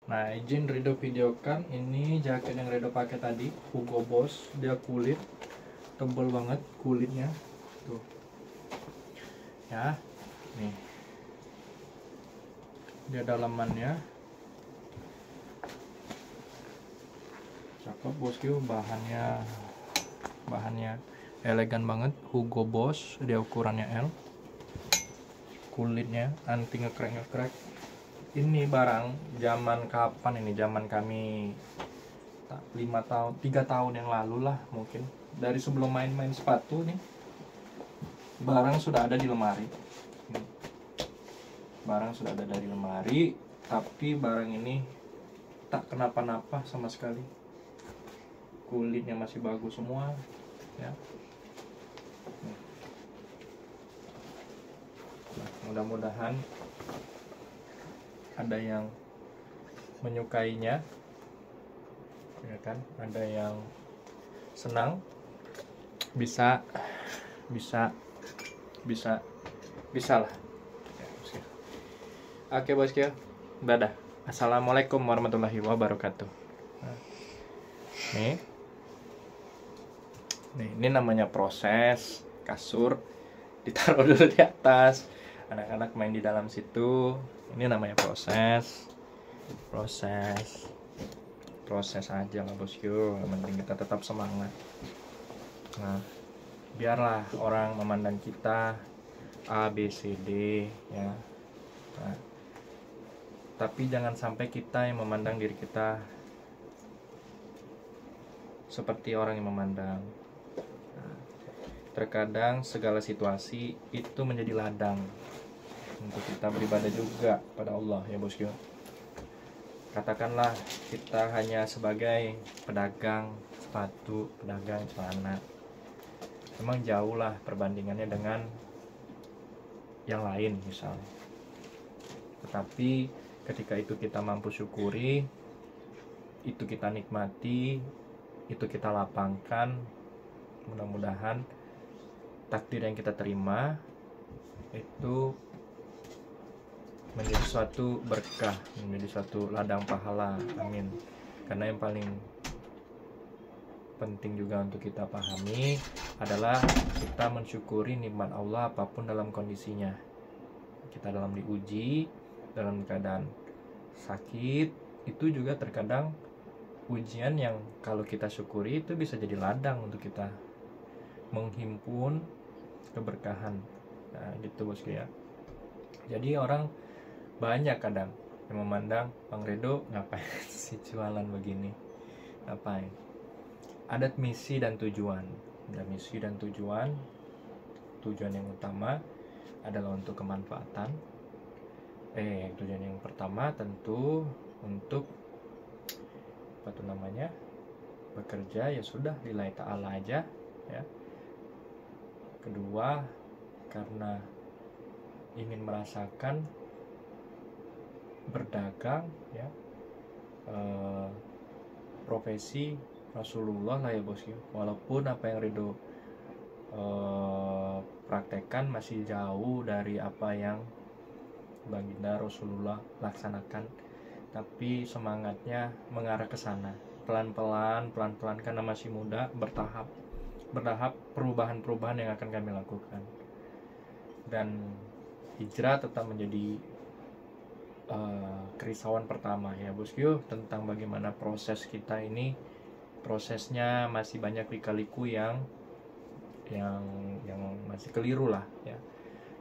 Nah, izin Rido videokan ini jaket yang Rido pakai tadi, Hugo Boss. Dia kulit tebal banget kulitnya. Tuh. Ya. Nih. Dia dalamannya. Cakep bosku, bahannya elegan banget, Hugo Boss. Dia ukurannya L. Kulitnya anti ngekrek. Ini barang zaman kapan ini? Zaman kami 3 tahun yang lalu lah mungkin. Dari sebelum main-main sepatu nih, barang sudah ada di lemari. Barang sudah ada dari lemari, tapi barang ini tak kenapa-napa sama sekali. Kulitnya masih bagus semua, ya. Nah, mudah-mudahan ada yang menyukainya, ya kan? Ada yang senang, bisa lah. Ya, oke bosku, dadah. Assalamualaikum warahmatullahi wabarakatuh. Nih, ini namanya proses. Kasur ditaruh dulu di atas, anak-anak main di dalam situ. Ini namanya proses aja lah bosku. Yang penting kita tetap semangat. Nah, biarlah orang memandang kita A, B, C, D, ya. Nah, tapi jangan sampai kita yang memandang diri kita seperti orang yang memandang. Nah, terkadang segala situasi itu menjadi ladang untuk kita beribadah juga pada Allah, ya bosku. Katakanlah kita hanya sebagai pedagang sepatu, pedagang celana. Memang jauh lah perbandingannya dengan yang lain misalnya. Tetapi ketika itu kita mampu syukuri, itu kita nikmati, itu kita lapangkan, mudah-mudahan takdir yang kita terima itu menjadi suatu berkah, menjadi suatu ladang pahala. Amin. Karena yang paling penting juga untuk kita pahami adalah kita mensyukuri nikmat Allah apapun dalam kondisinya. Kita dalam diuji, dalam keadaan sakit, itu juga terkadang ujian yang kalau kita syukuri itu bisa jadi ladang untuk kita menghimpun keberkahan. Nah, gitu bosku ya. Jadi orang banyak kadang yang memandang Bang Redo ngapain sih jualan begini, ngapain. Ada misi dan tujuan. Ada misi dan tujuan. Tujuan yang utama adalah untuk kemanfaatan. Tujuan yang pertama tentu untuk apa tuh namanya, bekerja, ya sudah lillahi ta'ala aja, ya. Kedua, karena ingin merasakan berdagang, ya, profesi Rasulullah lah ya bosku. Walaupun apa yang Ridho praktekkan masih jauh dari apa yang baginda Rasulullah laksanakan, tapi semangatnya mengarah ke sana. Pelan-pelan karena masih muda, bertahap perubahan-perubahan yang akan kami lakukan. Dan hijrah tetap menjadi kerisauan pertama ya bosku, tentang bagaimana proses kita ini. Prosesnya masih banyak lika-liku yang masih keliru lah ya.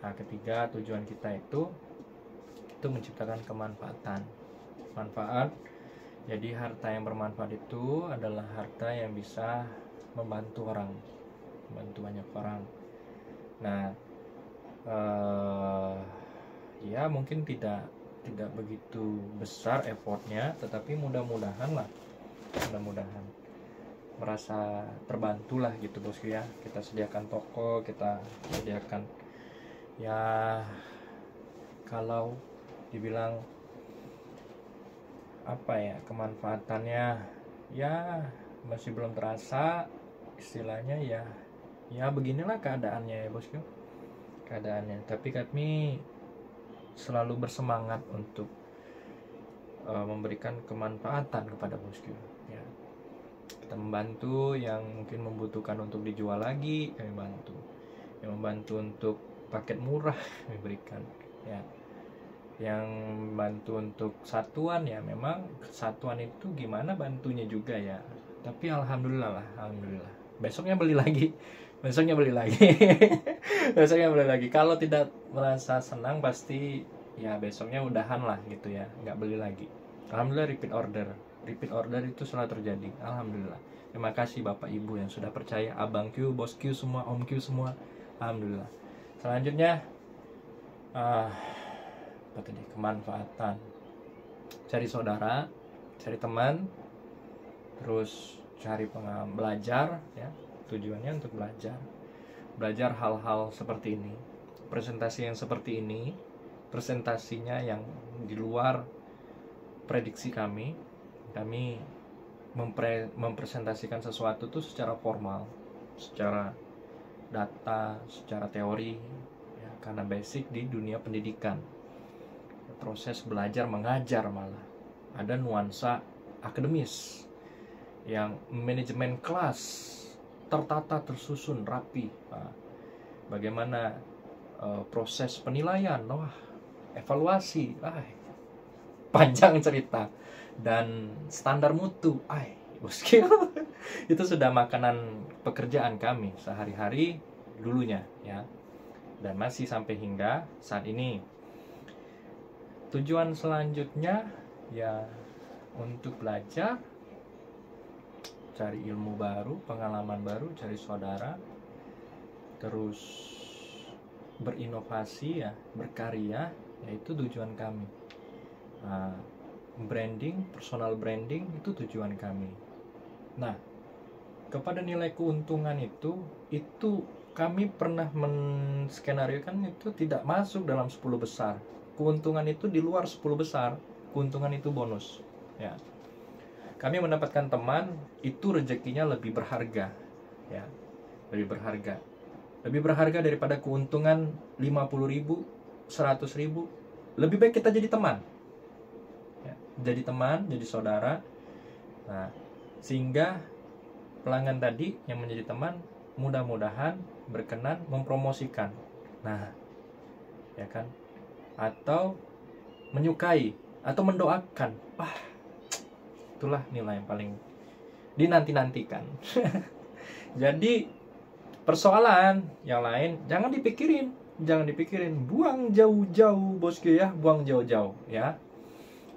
Nah, ketiga, tujuan kita itu menciptakan kemanfaatan. Manfaat. Jadi harta yang bermanfaat itu adalah harta yang bisa membantu orang, membantu banyak orang. Nah, ya mungkin tidak begitu besar effortnya, tetapi mudah-mudahan merasa terbantulah gitu bosku ya. Kita sediakan toko, kita sediakan, ya kalau dibilang apa ya kemanfaatannya, ya masih belum terasa istilahnya, ya beginilah keadaannya ya bosku, keadaannya. Tapi kami selalu bersemangat untuk memberikan kemanfaatan kepada bosku ya. Kita membantu yang mungkin membutuhkan untuk dijual lagi, kami bantu. Yang membantu untuk paket murah kami berikan ya. Yang bantu untuk satuan ya, memang satuan itu gimana bantunya juga ya. Tapi alhamdulillah lah, alhamdulillah. Besoknya beli lagi. Besoknya beli lagi. Besoknya beli lagi. Kalau tidak merasa senang pasti ya besoknya udahan lah gitu ya, nggak beli lagi. Alhamdulillah repeat order. Repeat order itu selalu terjadi. Alhamdulillah. Terima kasih Bapak Ibu yang sudah percaya, Abang Q, Bos Q semua, Om Q semua. Alhamdulillah. Selanjutnya apa tadi? Kemanfaatan. Cari saudara, cari teman, terus cari belajar ya. Tujuannya untuk belajar hal-hal seperti ini, presentasi yang seperti ini, presentasinya yang di luar prediksi kami mempresentasikan sesuatu itu secara formal, secara data, secara teori ya, karena basic di dunia pendidikan, proses belajar mengajar malah ada nuansa akademis yang manajemen kelas tertata, tersusun, rapi. Nah, bagaimana proses penilaian, evaluasi, panjang cerita, dan standar mutu, bosku. Itu sudah makanan pekerjaan kami sehari-hari dulunya ya, dan masih sampai hingga saat ini. Tujuan selanjutnya ya untuk belajar, cari ilmu baru, pengalaman baru, cari saudara, terus berinovasi ya, berkarya, yaitu tujuan kami. Nah, branding, personal branding itu tujuan kami. Nah, kepada nilai keuntungan itu kami pernah menskenariokan itu tidak masuk dalam 10 besar. Keuntungan itu di luar 10 besar, keuntungan itu bonus ya. Kami mendapatkan teman itu rezekinya lebih berharga ya, lebih berharga daripada keuntungan 50.000, 100.000. Lebih baik kita jadi teman ya, jadi saudara. Nah, sehingga pelanggan tadi yang menjadi teman mudah-mudahan berkenan mempromosikan, nah ya kan, atau menyukai atau mendoakan. Itulah nilai yang paling dinanti-nantikan. Jadi persoalan yang lain jangan dipikirin, buang jauh-jauh bosku ya, buang jauh-jauh ya.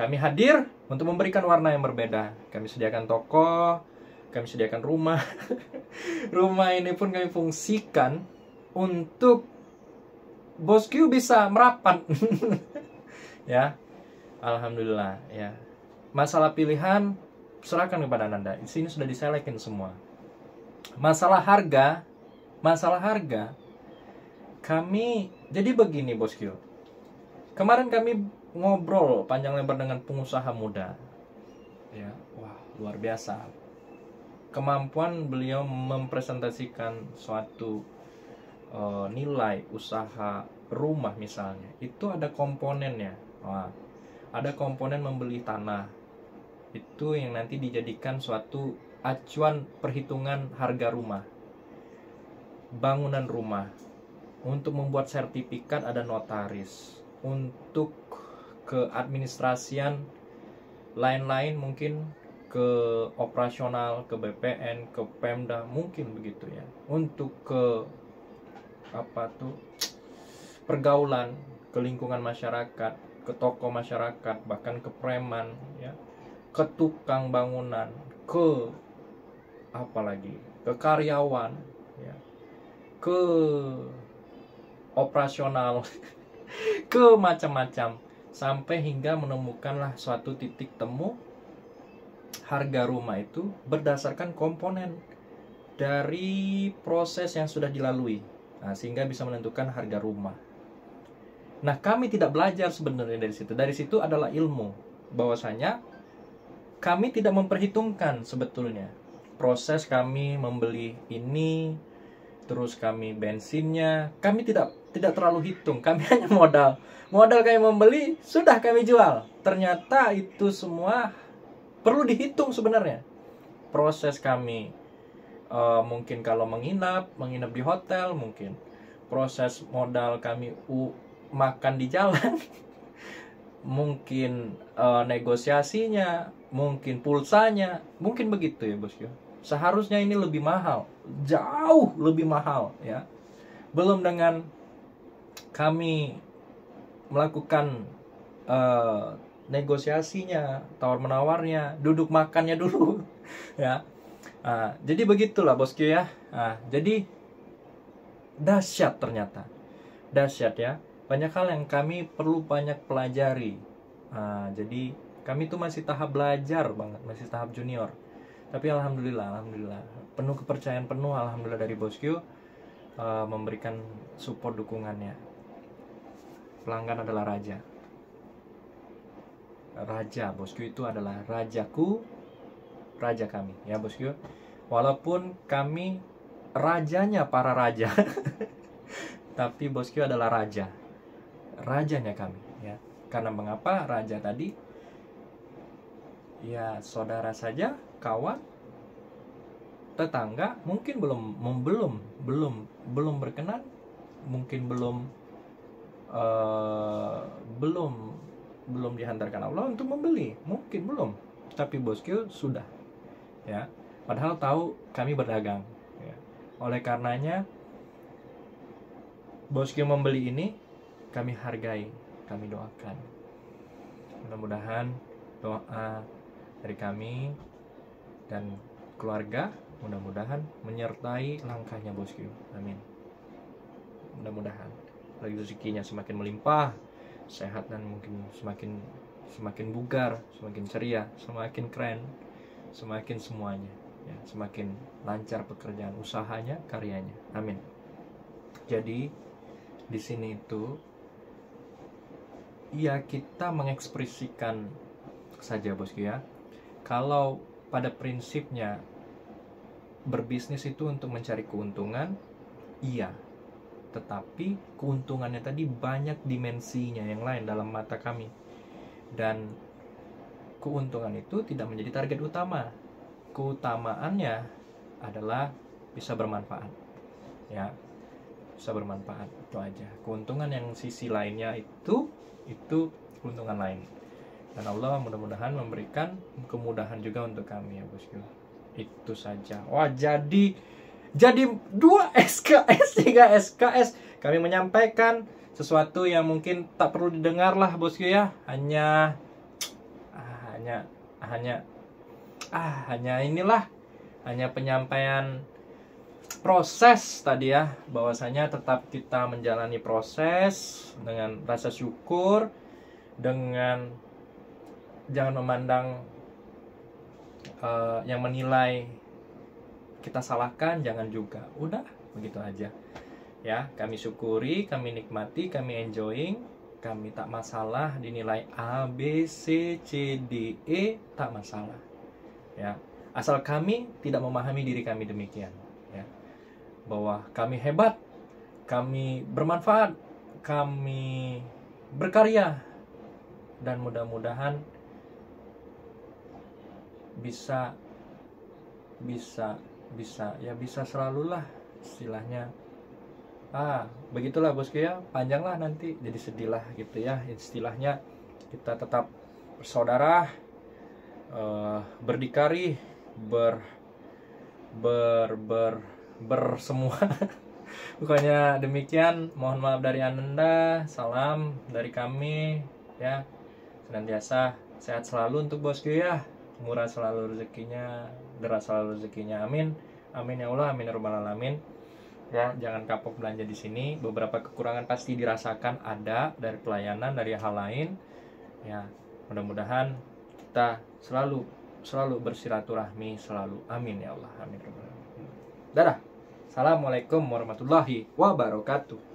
Kami hadir untuk memberikan warna yang berbeda. Kami sediakan toko, kami sediakan rumah. Rumah ini pun kami fungsikan untuk bosku bisa merapat. Ya, alhamdulillah ya. Masalah pilihan serahkan kepada Anda. Di sini sudah diselekin semua. Masalah harga kami jadi begini bosku. Kemarin kami ngobrol panjang lebar dengan pengusaha muda. Ya, wah, luar biasa. Kemampuan beliau mempresentasikan suatu nilai usaha rumah misalnya. Itu ada komponennya. Ada komponen membeli tanah. Itu yang nanti dijadikan suatu acuan perhitungan harga rumah, bangunan rumah. Untuk membuat sertifikat ada notaris. Untuk keadministrasian lain-lain mungkin ke operasional, ke BPN, ke Pemda, mungkin begitu ya. Untuk ke pergaulan, ke lingkungan masyarakat, ke toko masyarakat, bahkan ke preman ya, ke tukang bangunan, ke ke karyawan ya, ke operasional, ke macam-macam, sampai hingga menemukanlah suatu titik temu harga rumah itu berdasarkan komponen dari proses yang sudah dilalui. Nah, sehingga bisa menentukan harga rumah. Nah, kami tidak belajar sebenarnya dari situ. Dari situ adalah ilmu bahwasanya kami tidak memperhitungkan sebetulnya proses kami membeli ini, terus kami bensinnya, kami tidak tidak terlalu hitung. Kami hanya modal kami membeli, sudah kami jual. Ternyata itu semua perlu dihitung sebenarnya. Proses kami mungkin kalau menginap di hotel, mungkin proses modal kami makan di jalan, mungkin negosiasinya, mungkin pulsanya, mungkin begitu ya bosku. Seharusnya ini lebih mahal, jauh lebih mahal ya. Belum dengan kami melakukan negosiasinya, tawar menawarnya, duduk makannya dulu ya. Jadi begitulah bosku ya. Jadi dahsyat, ternyata dahsyat ya. Banyak hal yang kami perlu banyak pelajari. Jadi kami tuh masih tahap belajar banget, masih tahap junior. Tapi alhamdulillah penuh kepercayaan penuh alhamdulillah dari bosku, memberikan support dukungannya. Pelanggan adalah raja bosku, itu adalah rajaku, raja kami ya bosku. Walaupun kami rajanya para raja tapi bosku adalah rajanya kami ya. Karena mengapa raja tadi? Ya saudara saja, kawan, tetangga mungkin belum berkenan, mungkin belum dihantarkan Allah untuk membeli, mungkin belum, tapi bosku sudah ya. Padahal tahu kami berdagang ya. Oleh karenanya bosku membeli ini, kami hargai, kami doakan. Mudah-mudahan doa dari kami dan keluarga mudah-mudahan menyertai langkahnya bosku. Amin. Mudah-mudahan lagi rezekinya semakin melimpah, sehat, dan mungkin semakin bugar, semakin ceria, semakin keren, semakin semuanya ya, semakin lancar pekerjaan usahanya, karyanya. Amin. Jadi di sini itu ya kita mengekspresikan saja bosku ya. Kalau pada prinsipnya berbisnis itu untuk mencari keuntungan, iya. Tetapi keuntungannya tadi banyak dimensinya yang lain dalam mata kami. Dan keuntungan itu tidak menjadi target utama. Keutamaannya adalah bisa bermanfaat. Ya, bisa bermanfaat, itu aja. Keuntungan yang sisi lainnya itu keuntungan lain. Dan Allah mudah-mudahan memberikan kemudahan juga untuk kami ya bosku. Itu saja. Wah, jadi 2 SKS, 3 SKS. Kami menyampaikan sesuatu yang mungkin tak perlu didengar lah bosku ya. Hanya inilah, hanya penyampaian proses tadi ya, bahwasanya tetap kita menjalani proses dengan rasa syukur, dengan jangan memandang yang menilai kita salahkan, jangan juga. Udah begitu aja ya. Kami syukuri, kami nikmati, kami enjoying, kami tak masalah dinilai A, B, C, C, D, E, tak masalah ya. Asal kami tidak memahami diri kami demikian ya, bahwa kami hebat, kami bermanfaat, kami berkarya, dan mudah-mudahan bisa selalulah istilahnya. Begitulah bosku ya, panjang lah nanti jadi sedih lah gitu ya. Istilahnya kita tetap bersaudara, berdikari, semua. Pokoknya demikian, mohon maaf dari Anda, salam dari kami ya. Senantiasa sehat selalu untuk bosku ya, murah selalu rezekinya, deras selalu rezekinya. Amin. Amin ya Allah, amin ya rabbal alamin. Ya, jangan kapok belanja di sini. Beberapa kekurangan pasti dirasakan ada dari pelayanan, dari hal lain. Ya, mudah-mudahan kita selalu bersilaturahmi selalu. Amin ya Allah, amin. Dadah. Assalamualaikum warahmatullahi wabarakatuh.